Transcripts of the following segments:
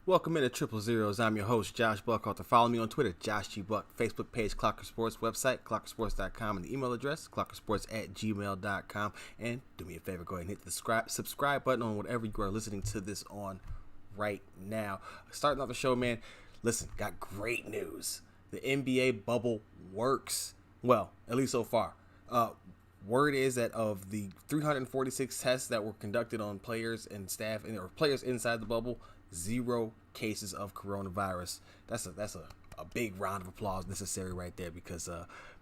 Welcome into Triple Zeros. I'm your host, Josh Buckalter. Follow me on Twitter, Josh G. Buck. Facebook page, Clocker Sports. Website, clockersports.com. And the email address, clockersports@gmail.com. And do me a favor, go ahead and hit the subscribe button on whatever you are listening to this on right now. Starting off the show, man, listen, got great news. The NBA bubble works. Well, at least so far. Word is that of the 346 tests that were conducted on players and staff or players inside the bubble, 0 cases of coronavirus. That's a big round of applause necessary right there because,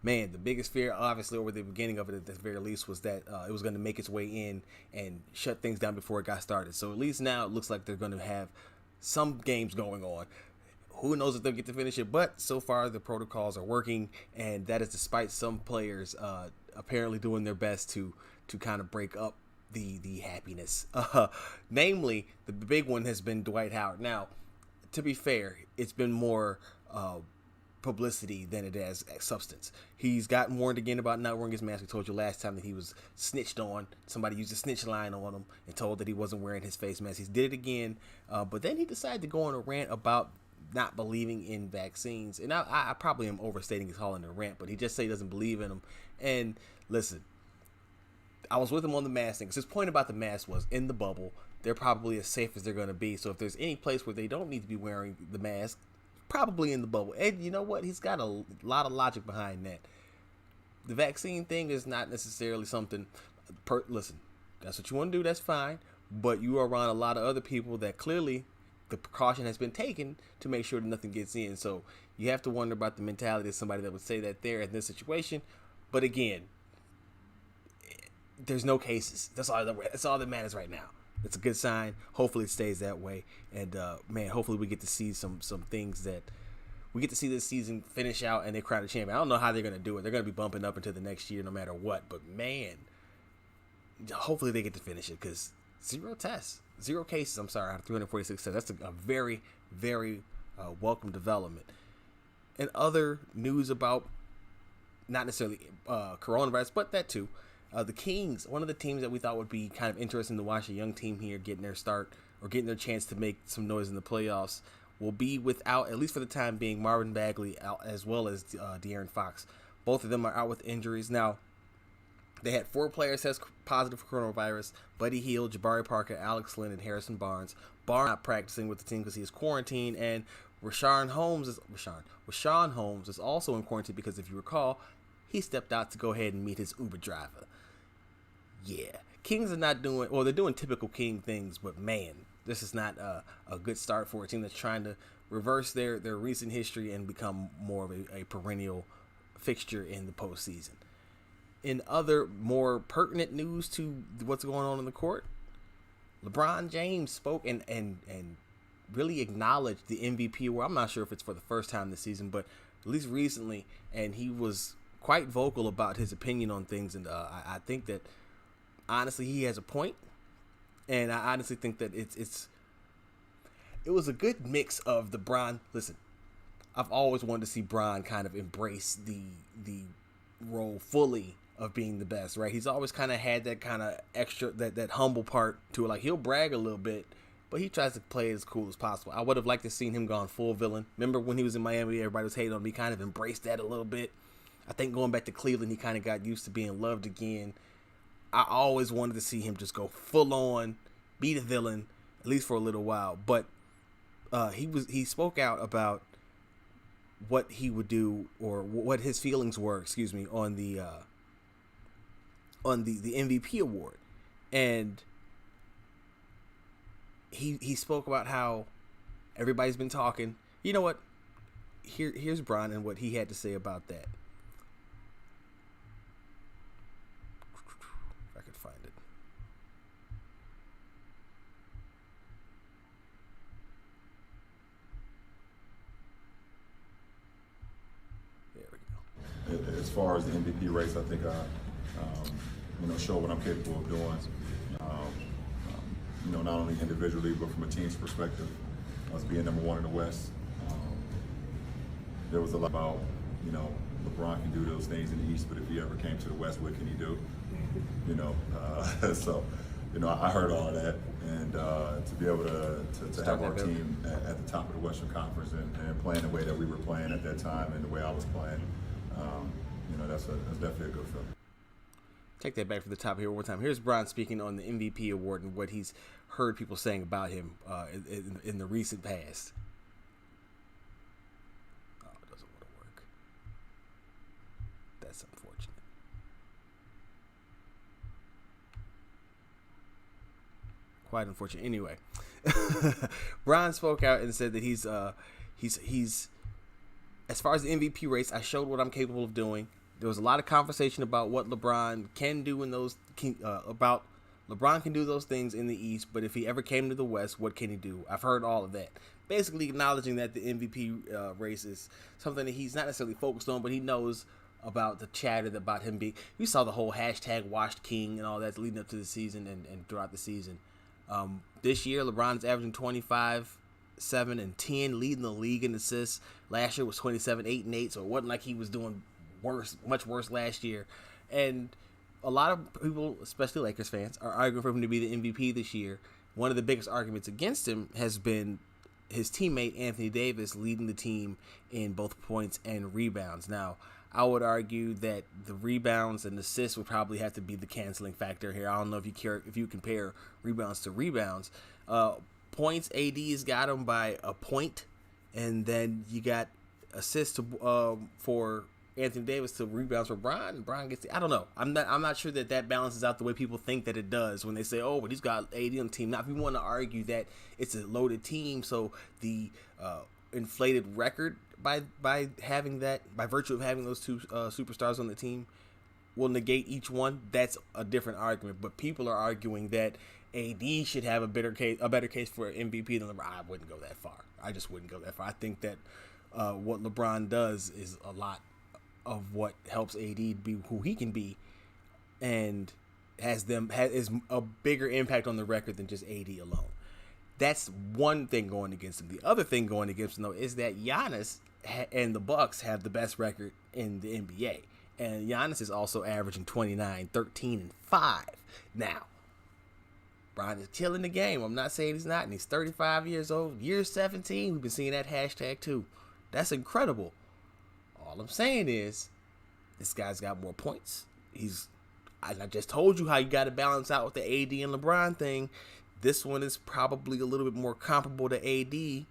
man, the biggest fear, obviously, over the beginning of it at the very least, was that it was going to make its way in and shut things down before it got started. So at least now it looks like they're going to have some games going on. Who knows if they'll get to finish it, but so far the protocols are working, and that is despite some players apparently doing their best to kind of break up the happiness. Namely, the big one has been Dwight Howard. Now, to be fair, it's been more publicity than it has substance. He's gotten warned again about not wearing his mask. We told you last time that he was snitched on. Somebody used a snitch line on him and told that he wasn't wearing his face mask. He did it again, but then he decided to go on a rant about not believing in vaccines. And I probably am overstating his calling it a rant, but he just said he doesn't believe in them. And listen, I was with him on the mask thing. 'Cause his point about the mask was, in the bubble, they're probably as safe as they're going to be. So if there's any place where they don't need to be wearing the mask, probably in the bubble. And you know what? He's got a lot of logic behind that. The vaccine thing is not necessarily something. Listen, that's what you want to do. That's fine. But you are around a lot of other people that clearly the precaution has been taken to make sure that nothing gets in. So you have to wonder about the mentality of somebody that would say that there in this situation. But again, there's no cases. That's all that matters right now. It's a good sign. Hopefully it stays that way. And man, hopefully we get to see some things that we get to see this season finish out and they crown a champion. I don't know how they're going to do it. They're going to be bumping up into the next year no matter what. But man, hopefully they get to finish it because 0 cases, out of 346 tests. That's a very, very welcome development. And other news about not necessarily coronavirus, but that too. The Kings, one of the teams that we thought would be kind of interesting to watch, a young team here getting their start or getting their chance to make some noise in the playoffs, will be without, at least for the time being, Marvin Bagley out, as well as De'Aaron Fox. Both of them are out with injuries. Now, they had 4 players test positive for coronavirus: Buddy Hield, Jabari Parker, Alex Lynn, and Harrison Barnes. Barnes not practicing with the team because he is quarantined, and Rashawn Holmes is also in quarantine because, if you recall, he stepped out to go ahead and meet his Uber driver. Yeah, Kings are not doing, well, they're doing typical King things, but man, this is not a good start for a team that's trying to reverse their recent history and become more of a perennial fixture in the postseason. In other more pertinent news to what's going on in the court, LeBron James spoke and really acknowledged the MVP award. I'm not sure if it's for the first time this season, but at least recently, and he was quite vocal about his opinion on things, and I think that honestly he has a point, and I honestly think that it was a good mix of the Bron. Listen, I've always wanted to see Bron kind of embrace the role fully of being the best, right? He's always kind of had that kind of extra, that humble part to it. Like, he'll brag a little bit, but he tries to play it as cool as possible. I would have liked to seen him gone full villain. Remember when he was in Miami, everybody was hating on him. He kind of embraced that a little bit. I think going back to Cleveland, he kind of got used to being loved again. I always wanted to see him just go full on, be the villain, at least for a little while. But he spoke out about what he would do, or what his feelings were, on the MVP award. And he spoke about how everybody's been talking. You know what? Here's Bron and what he had to say about that. If I could find it. There we go. As far as the MVP race, I think show what I'm capable of doing. Not only individually, but from a team's perspective, us being number 1 in the West. There was a lot about, LeBron can do those things in the East, but if he ever came to the West, what can he do? So, I heard all of that, and to be able to have our team at the top of the Western Conference and playing the way that we were playing at that time and the way I was playing, that's definitely a good feeling. Take that back from the top here one more time. Here's Bron speaking on the MVP award and what he's heard people saying about him in the recent past. Oh, it doesn't want to work. That's unfortunate. Quite unfortunate. Anyway, Bron spoke out and said that he's as far as the MVP race, I showed what I'm capable of doing. There was a lot of conversation about what LeBron can do in those about LeBron can do those things in the East, but if he ever came to the West, what can he do? I've heard all of that. Basically acknowledging that the MVP race is something that he's not necessarily focused on, but he knows about the chatter about him being. You saw the whole hashtag Washed King and all that leading up to the season and throughout the season. This year, LeBron's averaging 25, 7, and 10, leading the league in assists. Last year was 27, 8, and 8, so it wasn't like he was doing much worse last year. And a lot of people, especially Lakers fans, are arguing for him to be the MVP this year. One of the biggest arguments against him has been his teammate Anthony Davis leading the team in both points and rebounds. Now, I would argue that the rebounds and assists would probably have to be the canceling factor here. I don't know if you compare rebounds to rebounds. Points, AD's got him by a point, and then you got assists for Anthony Davis to rebounds for Bron. Bron gets I don't know. I'm not sure that balances out the way people think that it does when they say, oh, but he's got AD on the team. Now, if you want to argue that it's a loaded team, so the inflated record by having that, by virtue of having those two superstars on the team, will negate each one, that's a different argument. But people are arguing that AD should have a better case for MVP than LeBron. I wouldn't go that far. I just wouldn't go that far. I think that what LeBron does is a lot of what helps AD be who he can be, and is a bigger impact on the record than just AD alone. That's one thing going against him. The other thing going against him, though, is that Giannis and the Bucks have the best record in the NBA. And Giannis is also averaging 29, 13, and 5. Now, Bron is killing the game. I'm not saying he's not, and he's 35 years old. Year 17, we've been seeing that hashtag too. That's incredible. All I'm saying is, this guy's got more points. I just told you how you got to balance out with the AD and LeBron thing. This one is probably a little bit more comparable to AD.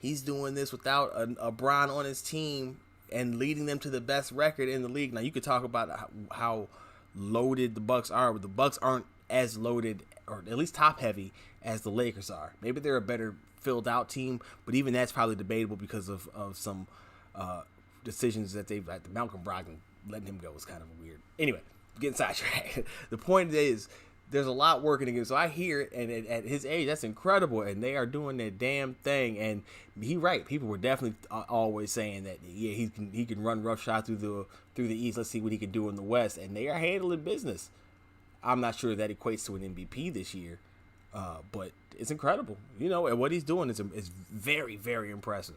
He's doing this without a Bron on his team and leading them to the best record in the league. Now, you could talk about how loaded the Bucks are, but the Bucks aren't as loaded, or at least top heavy, as the Lakers are. Maybe they're a better filled out team, but even that's probably debatable because of some decisions that they've, like Malcolm Brogdon letting him go was kind of weird. Anyway, getting sidetracked. The point is, there's a lot working against. So I hear it, and at his age, that's incredible, and they are doing their damn thing. And he's right. People were definitely always saying that, yeah, he can run roughshod through the East. Let's see what he can do in the West, and they are handling business. I'm not sure that equates to an MVP this year, but it's incredible. And what he's doing is very, very impressive.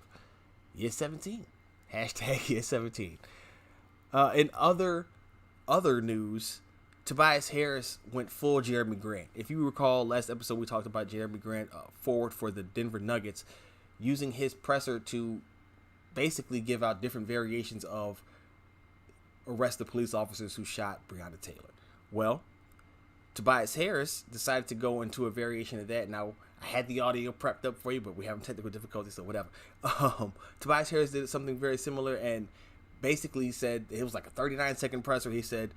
Year 17. Hashtag year 17. In other news, Tobias Harris went full Jeremy Grant. If you recall, last episode we talked about Jeremy Grant, forward for the Denver Nuggets, using his presser to basically give out different variations of arrest the police officers who shot Breonna Taylor. Well, Tobias Harris decided to go into a variation of that. Now, I had the audio prepped up for you, but we have technical difficulties, so whatever. Tobias Harris did something very similar and basically said, it was like a 39-second presser. He said,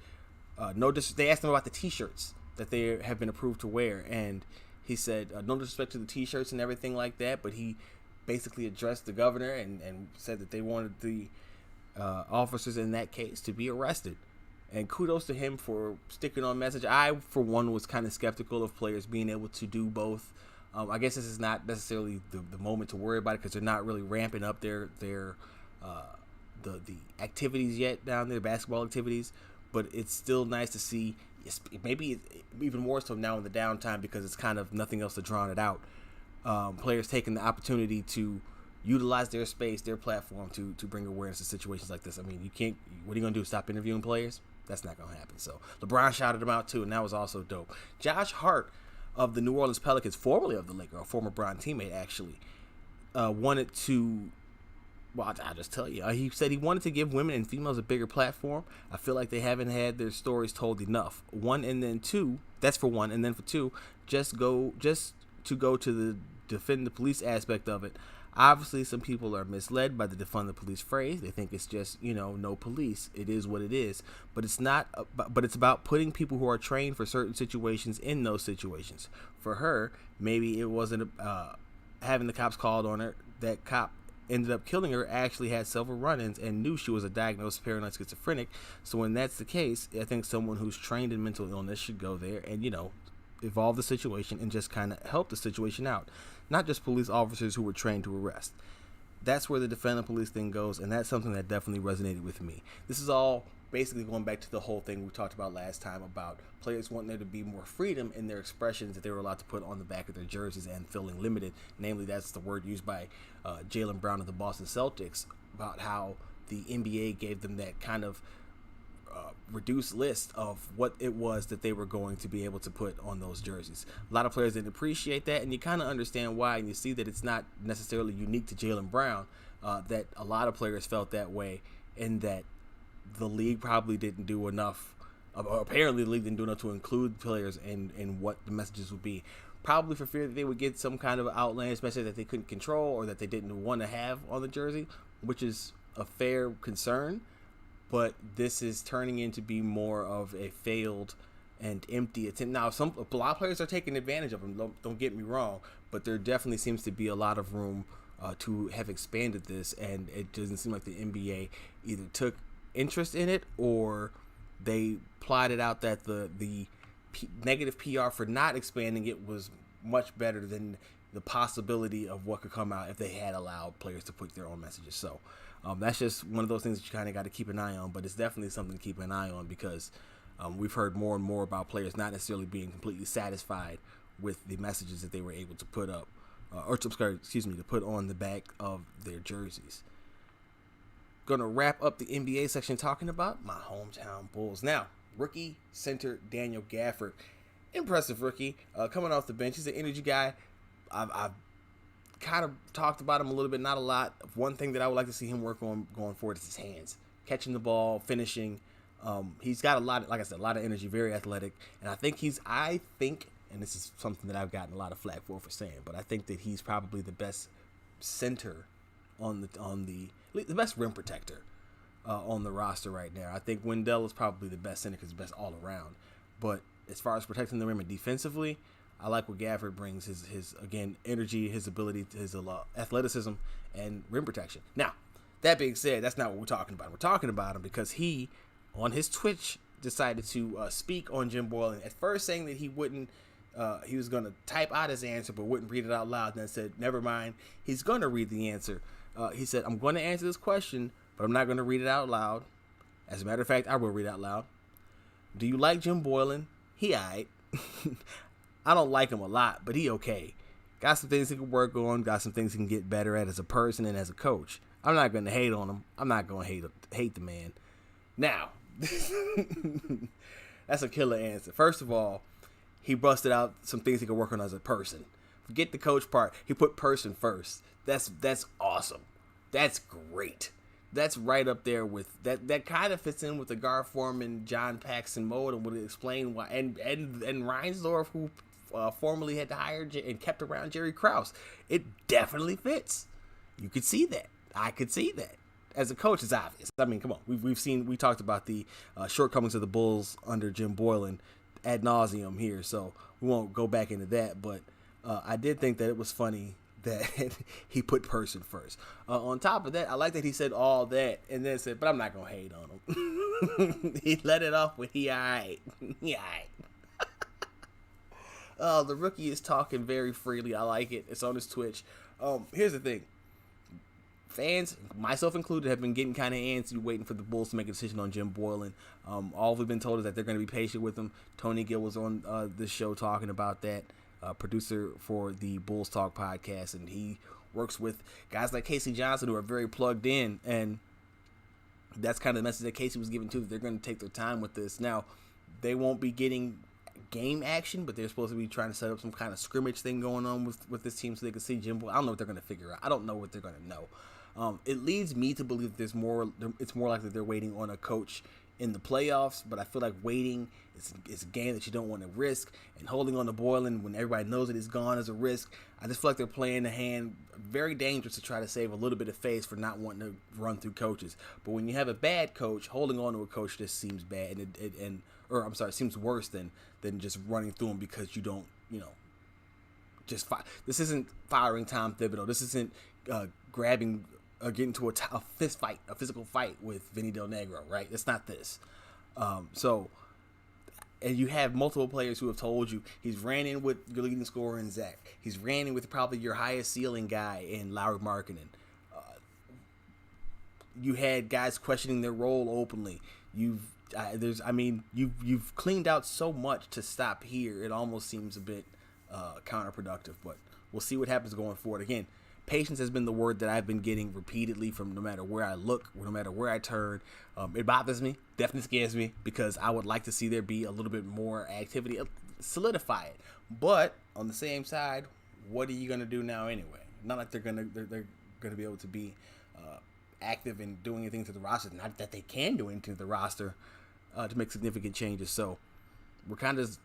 they asked him about the T-shirts that they have been approved to wear, and he said, no disrespect to the T-shirts and everything like that, but he basically addressed the governor and said that they wanted the officers in that case to be arrested. And kudos to him for sticking on message. I, for one, was kind of skeptical of players being able to do both. I guess this is not necessarily the moment to worry about it because they're not really ramping up the activities yet down there, basketball activities. But it's still nice to see, maybe even more so now in the downtime because it's kind of nothing else to drown it out. Players taking the opportunity to utilize their space, their platform to bring awareness to situations like this. I mean, what are you going to do, stop interviewing players? That's not going to happen. So LeBron shouted him out too, and that was also dope. Josh Hart of the New Orleans Pelicans, formerly of the Lakers, a former Bron teammate actually, wanted to. Well, I'll just tell you. He said he wanted to give women and females a bigger platform. I feel like they haven't had their stories told enough. One, and then two. That's for one, and then for two, just to go to the defend the police aspect of it. Obviously, some people are misled by the defund the police phrase. They think it's just, no police. It is what it is. But it's not. But it's about putting people who are trained for certain situations in those situations. For her, maybe it wasn't having the cops called on her. That cop ended up killing her, actually had several run-ins and knew she was a diagnosed paranoid schizophrenic. So when that's the case, I think someone who's trained in mental illness should go there and, evolve the situation and just kind of help the situation out. Not just police officers who were trained to arrest. That's where the defend the police thing goes, and that's something that definitely resonated with me. This is all basically going back to the whole thing we talked about last time about players wanting there to be more freedom in their expressions that they were allowed to put on the back of their jerseys and feeling limited. Namely, that's the word used by Jaylen Brown of the Boston Celtics about how the NBA gave them that kind of reduced list of what it was that they were going to be able to put on those jerseys. A lot of players didn't appreciate that, and you kind of understand why, and you see that it's not necessarily unique to Jaylen Brown, that a lot of players felt that way, and that the league probably didn't do enough. Apparently, the league didn't do enough to include players in what the messages would be. Probably for fear that they would get some kind of outlandish message that they couldn't control or that they didn't want to have on the jersey, which is a fair concern. But this is turning into be more of a failed and empty attempt. Now, a lot of players are taking advantage of them. Don't get me wrong, but there definitely seems to be a lot of room to have expanded this, and it doesn't seem like the NBA either took interest in it or they plotted out that the negative PR for not expanding it was much better than the possibility of what could come out if they had allowed players to put their own messages. So that's just one of those things that you kind of got to keep an eye on, but it's definitely something to keep an eye on because we've heard more and more about players not necessarily being completely satisfied with the messages that they were able to put up, to put on the back of their jerseys. Gonna wrap up the NBA section talking about my hometown Bulls. Now, rookie center Daniel Gafford, impressive rookie, coming off the bench. He's an energy guy. I've kind of talked about him a little bit, not a lot. One thing that I would like to see him work on going forward is his hands, catching the ball, finishing. He's got a lot of energy, very athletic, and I think, and this is something that I've gotten a lot of flack for saying, but I think that he's probably the best center on the best rim protector on the roster right now. I think Wendell is probably the best center because he's best all around. But as far as protecting the rim and defensively, I like what Gafford brings, his again, energy, his ability, his athleticism, and rim protection. Now, that being said, that's not what we're talking about. We're talking about him because he, on his Twitch, decided to speak on Jim Boylen. At first saying that he wouldn't, he was going to type out his answer but wouldn't read it out loud. Then said, never mind, he's going to read the answer. He said, I'm going to answer this question, but I'm not going to read it out loud. As a matter of fact, I will read it out loud. Do you like Jim Boylen? He aight. I don't like him a lot, but he okay. Got some things he can work on. Got some things he can get better at as a person and as a coach. I'm not going to hate on him. I'm not going to hate the man. Now, that's a killer answer. First of all, he busted out some things he can work on as a person. Forget the coach part. He put person first. That's awesome. That's great. That's right up there with that kind of fits in with the Gar Forman, John Paxson mode, and would explain why. And Reinsdorf, who formerly had to hire and kept around Jerry Krause, it definitely fits. You could see that. I could see that. As a coach, it's obvious. I mean, come on. We talked about the shortcomings of the Bulls under Jim Boylen ad nauseum here, so we won't go back into that. But I did think that it was funny that he put person first. On top of that, I like that he said all that and then said, but I'm not going to hate on him. He let it off with he aight. He aight. The rookie is talking very freely. I like it. It's on his Twitch. Here's the thing. Fans, myself included, have been getting kind of antsy waiting for the Bulls to make a decision on Jim Boylen. All we've been told is that they're going to be patient with him. Tony Gill was on this show talking about that. Producer for the Bulls Talk podcast, and he works with guys like Casey Johnson who are very plugged in, and that's kind of the message that Casey was giving too, that they're going to take their time with this. Now, they won't be getting game action, but they're supposed to be trying to set up some kind of scrimmage thing going on with this team so they can see Jimbo. I don't know what they're going to figure out. I don't know what they're going to know. It leads me to believe that it's more likely they're waiting on a coach in the playoffs, but I feel like waiting is a game that you don't want to risk, and holding on to Boylan when everybody knows that he's gone is a risk. I just feel like they're playing the hand very dangerous to try to save a little bit of face for not wanting to run through coaches. But when you have a bad coach, holding on to a coach just seems bad, it seems worse than just running through him because you don't, just this isn't firing Tom Thibodeau. This isn't grabbing. Getting to a fist fight, a physical fight with Vinny Del Negro, right? It's not this. And you have multiple players who have told you he's ran in with your leading scorer in Zach. He's ran in with probably your highest ceiling guy in Lauri Markkanen. You had guys questioning their role openly. You've cleaned out so much to stop here. It almost seems a bit counterproductive, but we'll see what happens going forward. Again, patience has been the word that I've been getting repeatedly from no matter where I look, no matter where I turn. It bothers me, definitely scares me, because I would like to see there be a little bit more activity, solidify it. But on the same side, what are you going to do now anyway? Not like they're gonna be able to be active in doing anything to the roster. Not that they can do anything to the roster to make significant changes. So we're kind of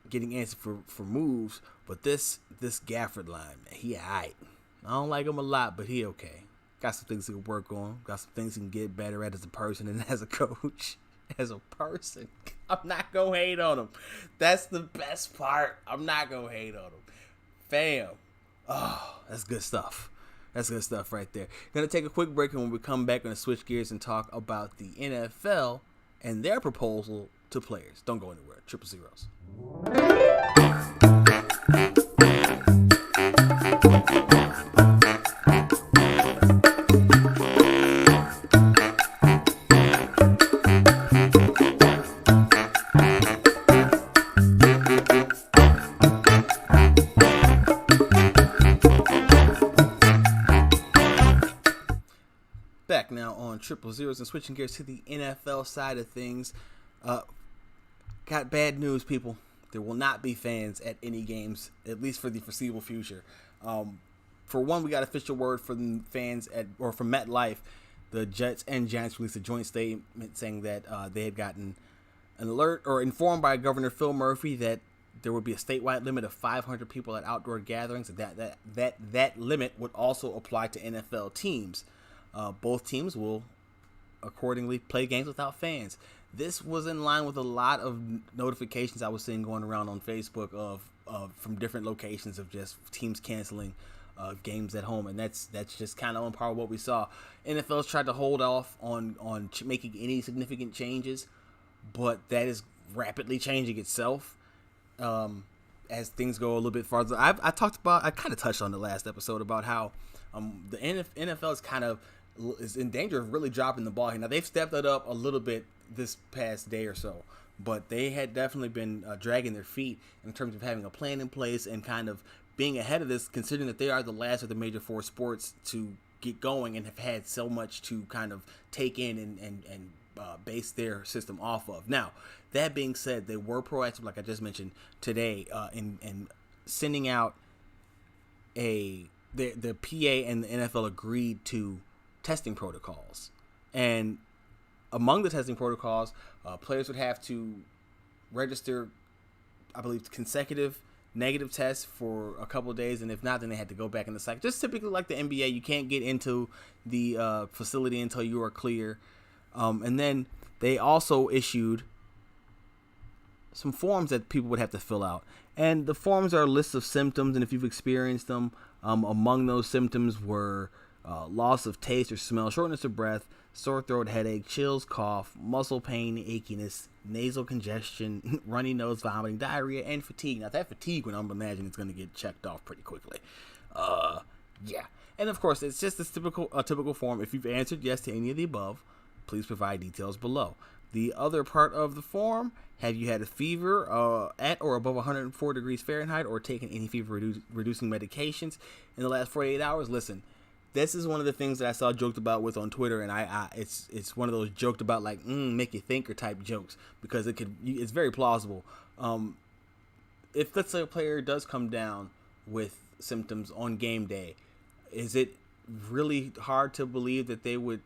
getting answered for moves. But this Gafford line, man, he aight. I don't like him a lot, but he okay. Got some things he can work on. Got some things he can get better at as a person and as a coach. As a person, I'm not going to hate on him. That's the best part. I'm not going to hate on him. Fam. Oh, that's good stuff. That's good stuff right there. Going to take a quick break, and when we come back, going to switch gears and talk about the NFL and their proposal to players. Don't go anywhere. Triple Zeros. Back now on Triple Zeros and switching gears to the NFL side of things. Got bad news, people. There will not be fans at any games, at least for the foreseeable future. For one, we got official word from fans from MetLife. The Jets and Giants released a joint statement saying that they had gotten an alert or informed by Governor Phil Murphy that there would be a statewide limit of 500 people at outdoor gatherings, and that limit would also apply to NFL teams. Both teams will accordingly play games without fans. This was in line with a lot of notifications I was seeing going around on Facebook of from different locations of just teams canceling games at home, and that's just kind of on par with what we saw. NFL's tried to hold off on making any significant changes, but that is rapidly changing itself as things go a little bit farther. I kind of touched on the last episode about how the NFL is in danger of really dropping the ball here. Now, they've stepped it up a little bit this past day or so, but they had definitely been dragging their feet in terms of having a plan in place and kind of being ahead of this, considering that they are the last of the major four sports to get going and have had so much to kind of take in and base their system off of. Now, that being said, they were proactive, like I just mentioned today, in sending out the PA and the NFL agreed to testing protocols, and among the testing protocols, players would have to register, I believe, consecutive negative tests for a couple of days, and if not, then they had to go back in the cycle. Just typically like the NBA, you can't get into the facility until you are clear. And then they also issued some forms that people would have to fill out, and the forms are lists of symptoms, and if you've experienced them, among those symptoms were loss of taste or smell, shortness of breath, sore throat, headache, chills, cough, muscle pain, achiness, nasal congestion, runny nose, vomiting, diarrhea, and fatigue. Now, that fatigue one, I'm imagining it's going to get checked off pretty quickly. Yeah. And, of course, it's just this typical form. If you've answered yes to any of the above, please provide details below. The other part of the form, have you had a fever at or above 104 degrees Fahrenheit or taken any fever-reducing medications in the last 48 hours? Listen, this is one of the things that I saw joked about with on Twitter, and it's one of those joked about like make you think or type jokes, because it's very plausible. if let's say a player does come down with symptoms on game day, is it really hard to believe that they would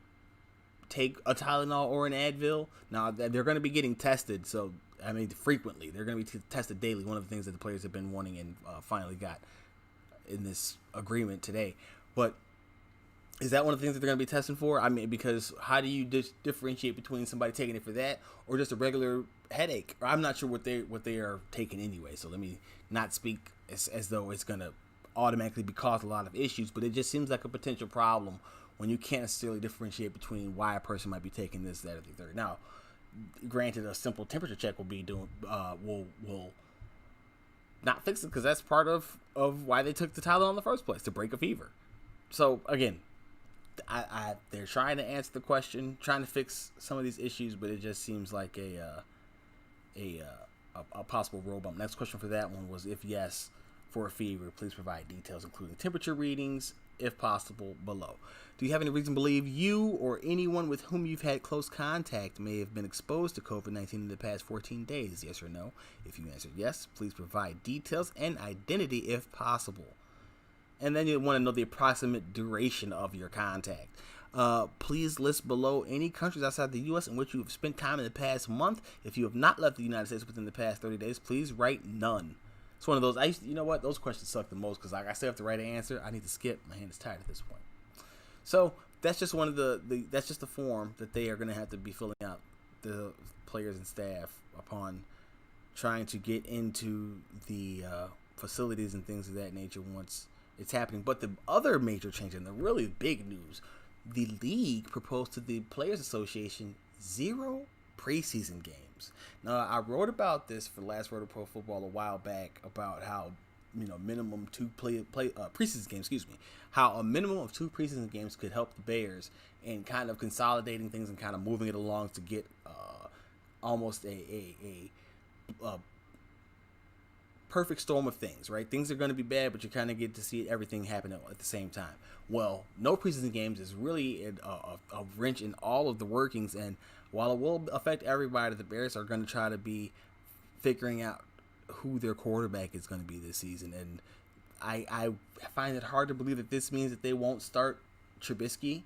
take a Tylenol or an Advil? Now, they're going to be getting tested, so I mean, frequently. They're going to be tested daily. One of the things that the players have been wanting and finally got in this agreement today. But is that one of the things that they're going to be testing for? I mean, because how do you differentiate between somebody taking it for that or just a regular headache? I'm not sure what they are taking anyway. So let me not speak as though it's going to automatically be cause a lot of issues, but it just seems like a potential problem when you can't necessarily differentiate between why a person might be taking this, that, or the third. Now, granted, a simple temperature check will be doing will not fix it because that's part of why they took the Tylenol in the first place, to break a fever. So again, they're trying to answer the question, trying to fix some of these issues, but it just seems like a possible road bump. Next question for that one was, if yes, for a fever, please provide details including temperature readings, if possible, below. Do you have any reason to believe you or anyone with whom you've had close contact may have been exposed to COVID-19 in the past 14 days? Yes or no? If you answered yes, please provide details and identity if possible. And then you want to know the approximate duration of your contact. Please list below any countries outside the U.S. in which you have spent time in the past month. If you have not left the United States within the past 30 days, please write none. It's one of those. You know what? Those questions suck the most because, like I still have to write an answer. I need to skip. My hand is tired at this point. So that's just one of that's just the form that they are going to have to be filling out, the players and staff, upon trying to get into the facilities and things of that nature once it's happening. But the other major change and the really big news, the league proposed to the Players Association 0 preseason games. Now, I wrote about this for Last Word of Pro Football a while back about how, minimum two preseason games, how a minimum of 2 preseason games could help the Bears in kind of consolidating things and kind of moving it along to get almost a perfect storm of things, right? Things are going to be bad, but you kind of get to see everything happen at the same time. Well, no preseason games is really a wrench in all of the workings, and while it will affect everybody, the Bears are going to try to be figuring out who their quarterback is going to be this season. And I find it hard to believe that this means that they won't start Trubisky,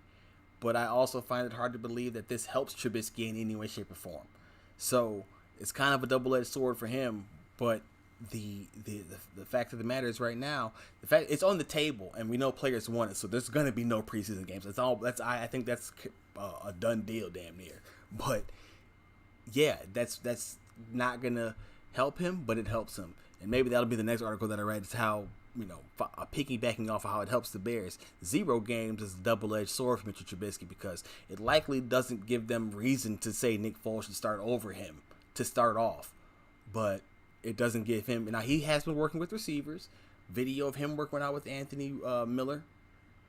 but I also find it hard to believe that this helps Trubisky in any way, shape, or form. So it's kind of a double-edged sword for him, but the fact of the matter is right now, the fact it's on the table and we know players want it, so there's going to be no preseason games. I think that's a done deal damn near. But yeah, that's not going to help him, but it helps him. And maybe that'll be the next article that I read. It's how, piggybacking off of how it helps the Bears. 0 games is a double-edged sword for Mitchell Trubisky because it likely doesn't give them reason to say Nick Foles should start over him to start off. But it doesn't give him. Now, he has been working with receivers. Video of him working out with Anthony Miller.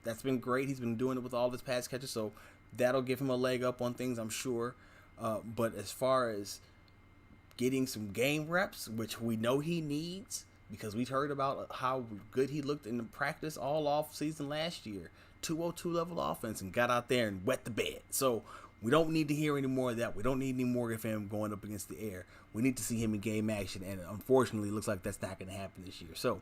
That's been great. He's been doing it with all his pass catches, so that'll give him a leg up on things, I'm sure. But as far as getting some game reps, which we know he needs, because we've heard about how good he looked in the practice all off season last year. 202 level offense and got out there and wet the bed. So we don't need to hear any more of that. We don't need any more of him going up against the air. We need to see him in game action, and unfortunately, it looks like that's not going to happen this year. So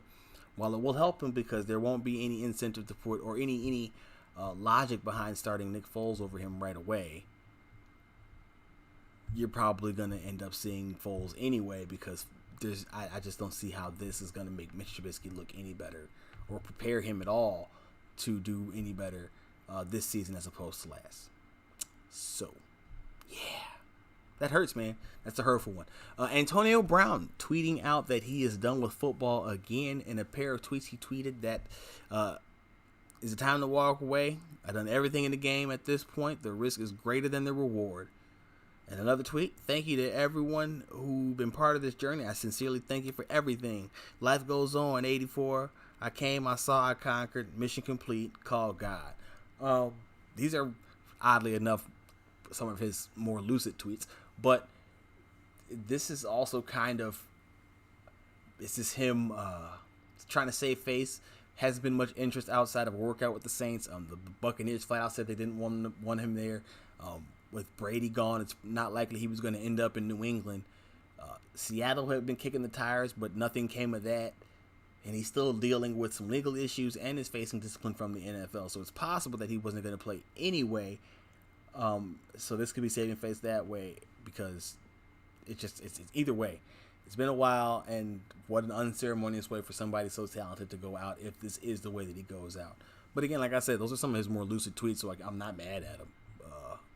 while it will help him because there won't be any incentive to put or any logic behind starting Nick Foles over him right away, you're probably going to end up seeing Foles anyway because I just don't see how this is going to make Mitch Trubisky look any better or prepare him at all to do any better this season as opposed to last. So, yeah. That hurts, man. That's a hurtful one. Antonio Brown tweeting out that he is done with football again. In a pair of tweets, he tweeted that is it time to walk away? I've done everything in the game at this point. The risk is greater than the reward. And another tweet, thank you to everyone who's been part of this journey. I sincerely thank you for everything. Life goes on. 84. I came, I saw, I conquered. Mission complete. Call God. These are, oddly enough, some of his more lucid tweets. But this is also kind of, this is him trying to save face. Hasn't been much interest outside of a workout with the Saints. The Buccaneers flat out said they didn't want him there. With Brady gone, it's not likely he was going to end up in New England. Seattle had been kicking the tires, but nothing came of that. And he's still dealing with some legal issues and is facing discipline from the NFL. So it's possible that he wasn't going to play anyway. So this could be saving face that way because it's either way. It's been a while, and what an unceremonious way for somebody so talented to go out if this is the way that he goes out. But again, like I said, those are some of his more lucid tweets, so I'm not mad at him.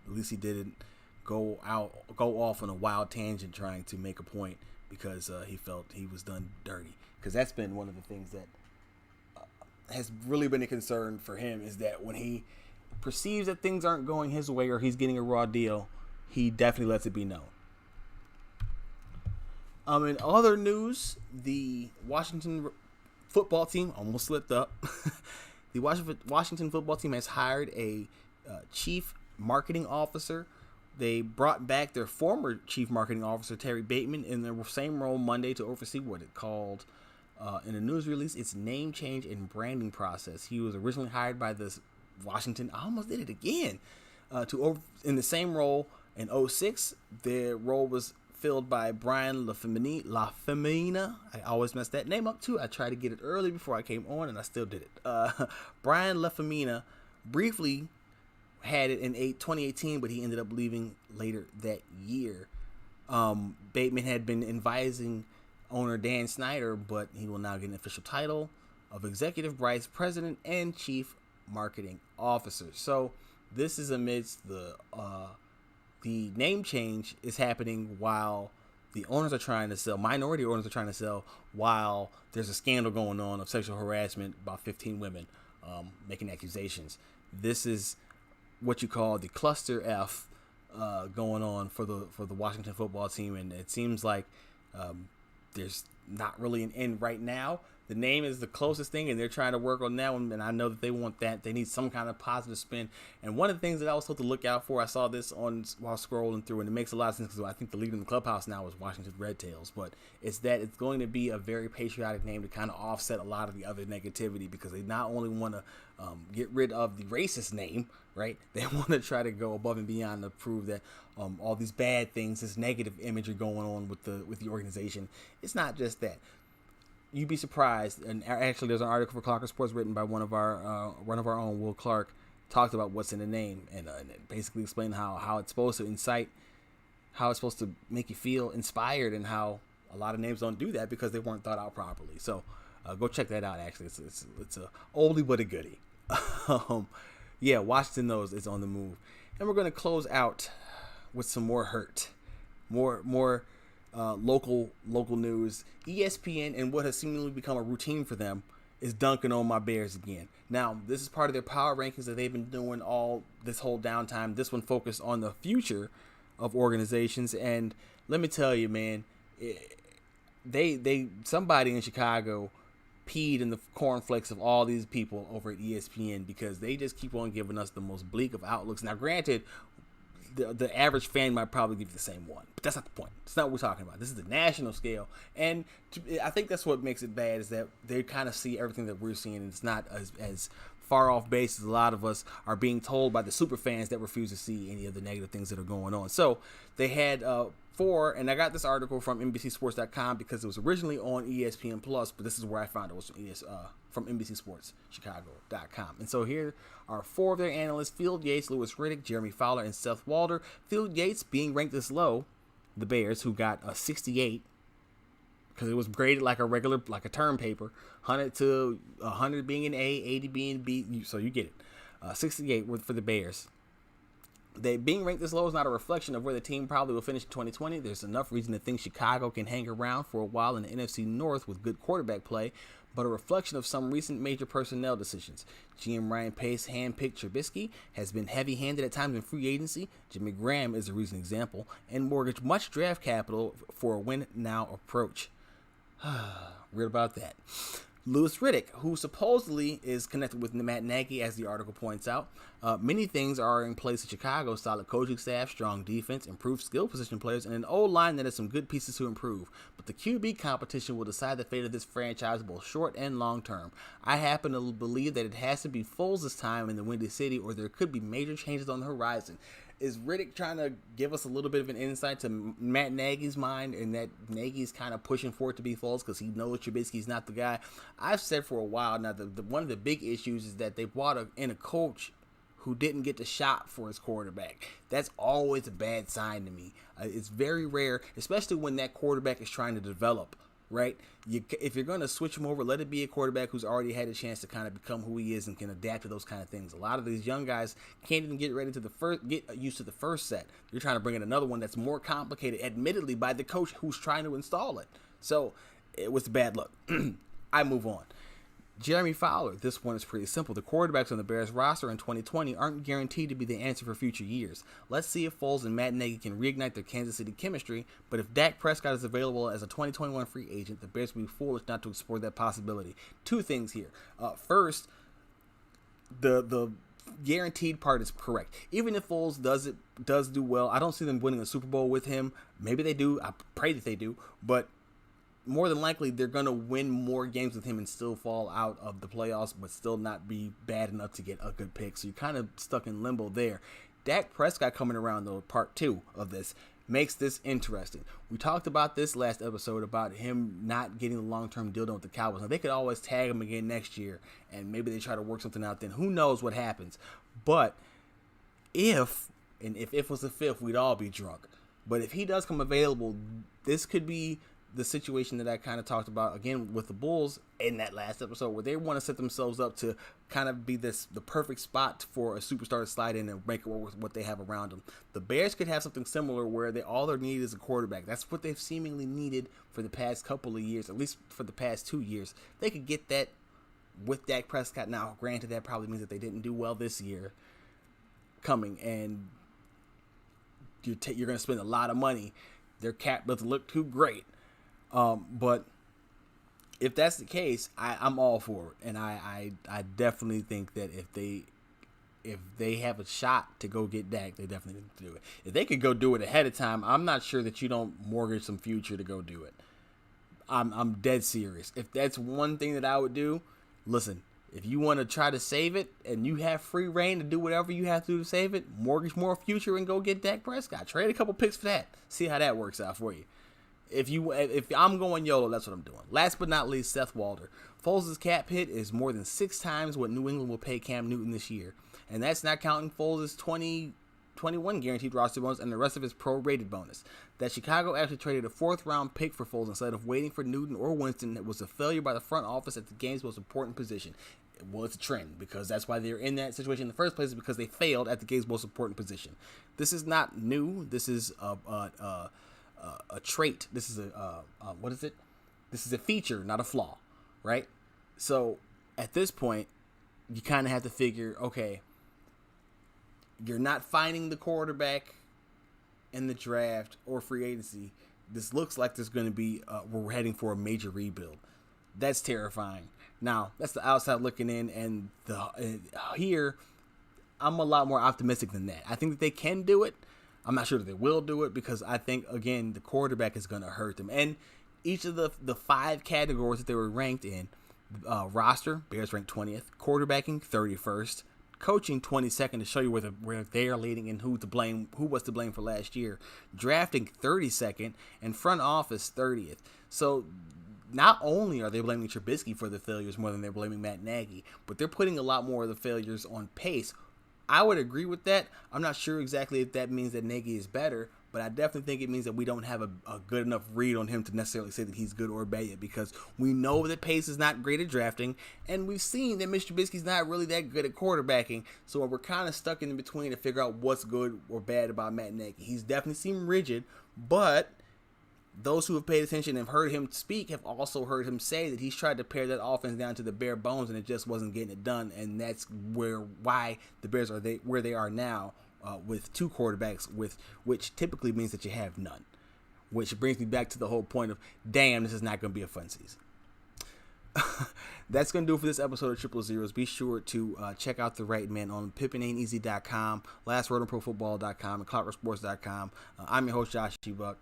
At least he didn't go off on a wild tangent trying to make a point because he felt he was done dirty. Because that's been one of the things that has really been a concern for him, is that when he perceives that things aren't going his way or he's getting a raw deal, he definitely lets it be known. In other news, the Washington football team almost slipped up. The Washington football team has hired a chief marketing officer. They brought back their former chief marketing officer, Terry Bateman, in the same role Monday to oversee what it called, in a news release, its name change and branding process. He was originally hired by the Washington, I almost did it again, in the same role in 2006. The role was filled by Brian LaFemina. I always mess that name up too. I tried to get it early before I came on, and I still did it. Brian LaFemina briefly had it in 2018, but he ended up leaving later that year. Bateman had been advising owner Dan Snyder, but he will now get an official title of Executive Vice President and Chief Marketing Officer. So this is amidst the name change is happening while the owners are trying to sell, minority owners are trying to sell, while there's a scandal going on of sexual harassment about 15 women making accusations. This is what you call the cluster F going on for the Washington football team, and it seems like there's not really an end right now. The name is the closest thing, and they're trying to work on that one, and I know that they want that. They need some kind of positive spin. And one of the things that I was told to look out for, I saw this while scrolling through, and it makes a lot of sense because I think the leader in the clubhouse now is Washington Red Tails, but it's that it's going to be a very patriotic name to kind of offset a lot of the other negativity, because they not only want to get rid of the racist name, right? They want to try to go above and beyond to prove that all these bad things, this negative imagery going on with the organization, it's not just that. You'd be surprised, and actually, there's an article for Clocker Sports written by one of our own, Will Clark, talked about what's in the name, and basically explained how it's supposed to incite, how it's supposed to make you feel inspired, and how a lot of names don't do that because they weren't thought out properly. So go check that out. Actually, it's a oldie but a goodie. Yeah, Washington knows it's on the move, and we're going to close out with some more hurt, more. Local news. ESPN, and what has seemingly become a routine for them, is dunking on my Bears again. Now, this is part of their power rankings that they've been doing all this whole downtime. This one focused on the future of organizations, and let me tell you, man, somebody in Chicago peed in the cornflakes of all these people over at ESPN, because they just keep on giving us the most bleak of outlooks. Now, granted, the average fan might probably give you the same one, but that's not the point. It's not what we're talking about. This is the national scale, and I think that's what makes it bad, is that they kind of see everything that we're seeing, and it's not as far off base as a lot of us are being told by the super fans that refuse to see any of the negative things that are going on. So they had and I got this article from NBCSports.com because it was originally on ESPN Plus, but this is where I found it. It was from NBCSportsChicago.com. And so here are 4 of their analysts: Field Yates, Louis Riddick, Jeremy Fowler, and Seth Walder. Field Yates being ranked this low, the Bears, who got a 68, because it was graded like a term paper, 100 to 100 being an A, 80 being B, so you get it. 68 for the Bears. They being ranked this low is not a reflection of where the team probably will finish in 2020. There's enough reason to think Chicago can hang around for a while in the NFC North with good quarterback play, but a reflection of some recent major personnel decisions. GM Ryan Pace handpicked Trubisky, has been heavy-handed at times in free agency. Jimmy Graham is a recent example, and mortgaged much draft capital for a win-now approach. Read about that. Louis Riddick, who supposedly is connected with Matt Nagy, as the article points out. Many things are in place in Chicago: solid coaching staff, strong defense, improved skill position players, and an O-line that has some good pieces to improve. But the QB competition will decide the fate of this franchise both short and long term. I happen to believe that it has to be Foles this time in the Windy City, or there could be major changes on the horizon. is Riddick trying to give us a little bit of an insight to Matt Nagy's mind, and that Nagy's kind of pushing for it to be false because he knows Trubisky's not the guy? I've said for a while now that one of the big issues is that they brought in a coach who didn't get the shot for his quarterback. That's always a bad sign to me. It's very rare, especially when that quarterback is trying to develop, right? If you're going to switch him over, let it be a quarterback who's already had a chance to kind of become who he is and can adapt to those kind of things. A lot of these young guys can't even get used to the first set. You're trying to bring in another one that's more complicated, admittedly, by the coach who's trying to install it. So it was bad luck. I move on. Jeremy Fowler, this one is pretty simple. The quarterbacks on the Bears roster in 2020 aren't guaranteed to be the answer for future years. Let's see if Foles and Matt Nagy can reignite their Kansas City chemistry, but if Dak Prescott is available as a 2021 free agent, the Bears will be foolish not to explore that possibility. Two things here. First, the guaranteed part is correct. Even if Foles does do well, I don't see them winning a Super Bowl with him. Maybe they do. I pray that they do, but more than likely, they're going to win more games with him and still fall out of the playoffs, but still not be bad enough to get a good pick. So you're kind of stuck in limbo there. Dak Prescott coming around, though, part 2 of this, makes this interesting. We talked about this last episode about him not getting the long-term deal done with the Cowboys. Now, they could always tag him again next year, and maybe they try to work something out then. Who knows what happens? But if was a fifth, we'd all be drunk. But if he does come available, this could be the situation that I kind of talked about again with the Bulls in that last episode, where they want to set themselves up to kind of be the perfect spot for a superstar to slide in and make it work with what they have around them. The Bears could have something similar where all they need is a quarterback. That's what they've seemingly needed for the past couple of years, at least for the past 2 years. They could get that with Dak Prescott. Now, granted, that probably means that they didn't do well this year coming, and you're going to spend a lot of money. Their cap doesn't look too great. But if that's the case, I'm all for it, and I definitely think that if they have a shot to go get Dak, they definitely need to do it. If they could go do it ahead of time, I'm not sure that you don't mortgage some future to go do it. I'm dead serious. If that's one thing that I would do, listen, if you want to try to save it and you have free reign to do whatever you have to do to save it, mortgage more future and go get Dak Prescott. Trade a couple picks for that. See how that works out for you. If I'm going YOLO, that's what I'm doing. Last but not least, Seth Walder. Foles' cap hit is more than 6 times what New England will pay Cam Newton this year. And that's not counting Foles' 2021 guaranteed roster bonus and the rest of his prorated bonus. That Chicago actually traded a 4th-round pick for Foles instead of waiting for Newton or Winston that was a failure by the front office at the game's most important position. Well, it's a trend, because that's why they're in that situation in the first place, is because they failed at the game's most important position. This is not new. This is a trait. This is what is it? This is a feature, not a flaw, right? So at this point, you kind of have to figure, okay, you're not finding the quarterback in the draft or free agency. This looks like there's going to be we're heading for a major rebuild. That's terrifying. Now, that's the outside looking in, and here I'm a lot more optimistic than that. I think that they can do it. I'm not sure that they will do it, because I think, again, the quarterback is going to hurt them. And each of the 5 categories that they were ranked in, roster, Bears ranked 20th, quarterbacking, 31st, coaching, 22nd, to show you where they are leading and who was to blame for last year, drafting, 32nd, and front office, 30th. So not only are they blaming Trubisky for the failures more than they're blaming Matt Nagy, but they're putting a lot more of the failures on Pace. I would agree with that. I'm not sure exactly if that means that Nagy is better, but I definitely think it means that we don't have a good enough read on him to necessarily say that he's good or bad yet, because we know that Pace is not great at drafting, and we've seen that Mr. Trubisky's not really that good at quarterbacking, so we're kind of stuck in between to figure out what's good or bad about Matt Nagy. He's definitely seemed rigid, but those who have paid attention and heard him speak have also heard him say that he's tried to pare that offense down to the bare bones, and it just wasn't getting it done. And that's why the Bears are where they are now, with 2 quarterbacks, which typically means that you have none. Which brings me back to the whole point of, damn, this is not going to be a fun season. That's going to do it for this episode of Triple Zeros. Be sure to check out The Right Man on PippinAintEasy.com, LastWordOnProFootball.com, and ClockWorkSports.com. I'm your host, Josh G. Buck.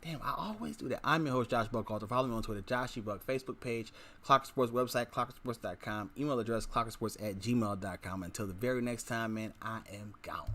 Damn, I always do that. I'm your host, Josh Buckalter. Follow me on Twitter, Josh G. Buck, Facebook page, Clocker Sports website, ClockerSports.com, email address, ClockerSports@gmail.com. Until the very next time, man, I am gone.